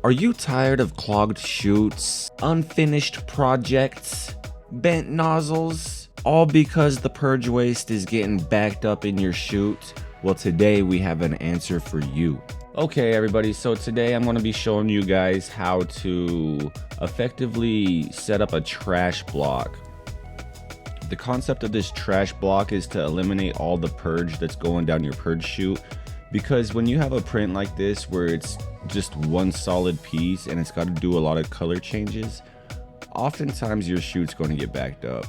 Are you tired of clogged chutes, unfinished projects, bent nozzles, all because the purge waste is getting backed up in your chute? Well, today we have an answer for you. Okay, everybody, so today I'm going to be showing you guys how to effectively set up a trash block. The concept of this trash block is to eliminate all the purge that's going down your purge chute, because when you have a print like this where it's just one solid piece and it's got to do a lot of color changes, oftentimes your chute's going to get backed up.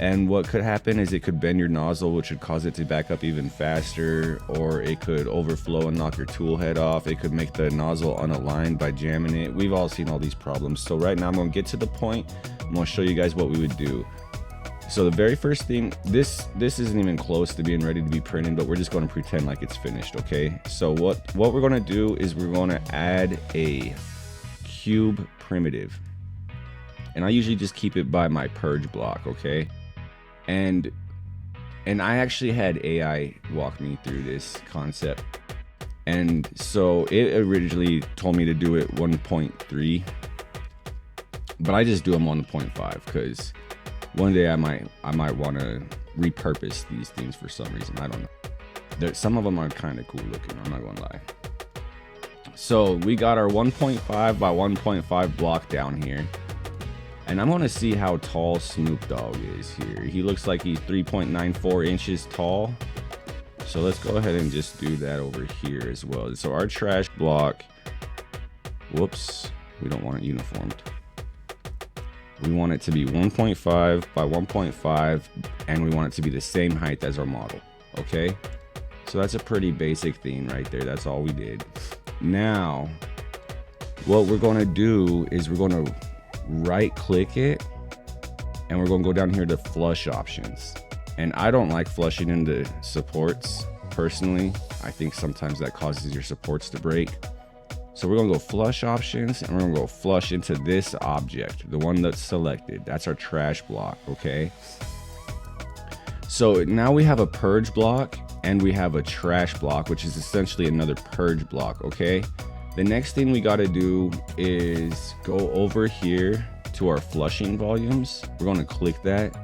And what could happen is it could bend your nozzle, which would cause it to back up even faster, or it could overflow and knock your tool head off. It could make the nozzle unaligned by jamming it. We've all seen all these problems. So right now I'm going to get to the point. I'm going to show you guys what we would do. So the very first thing, this isn't even close to being ready to be printed, but we're just going to pretend like it's finished, okay? So what we're going to do is we're going to add a cube primitive. And I usually just keep it by my purge block, okay? And I actually had AI walk me through this concept. And so it originally told me to do it 1.3, but I just do them 1.5 because one day I might want to repurpose these things for some reason. I don't know. Some of them are kind of cool looking, I'm not gonna lie. So we got our 1.5 by 1.5 block down here. And I'm gonna see how tall Snoop Dogg is here. He looks like he's 3.94 inches tall. So let's go ahead and just do that over here as well. So our trash block, whoops, we don't want it uniformed. We want it to be 1.5 by 1.5, and we want it to be the same height as our model, okay? So that's a pretty basic thing right there. That's all we did. Now, what we're gonna do is we're gonna right click it, and we're gonna go down here to flush options. And I don't like flushing into supports, personally. I think sometimes that causes your supports to break. So we're gonna go flush options, and we're gonna go flush into this object, the one that's selected. That's our trash block, okay? So now we have a purge block and we have a trash block, which is essentially another purge block, okay? The next thing we gotta do is go over here to our flushing volumes. We're gonna click that,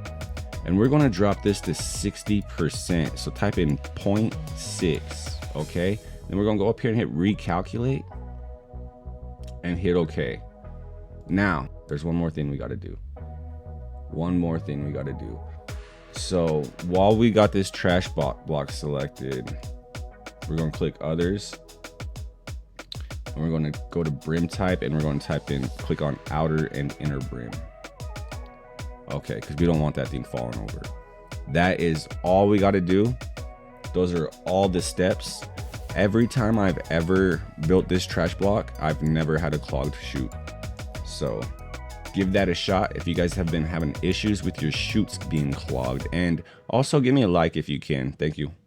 and we're gonna drop this to 60%. So type in 0.6, okay? Then we're gonna go up here and hit recalculate and hit OK. Now, there's one more thing we got to do. So while we got this trash block selected, we're going to click others. And we're going to go to brim type, and we're going to click on outer and inner brim. Okay, because we don't want that thing falling over. That is all we got to do. Those are all the steps. Every time I've ever built this trash block, I've never had a clogged chute. So give that a shot if you guys have been having issues with your chutes being clogged. And also give me a like if you can. Thank you.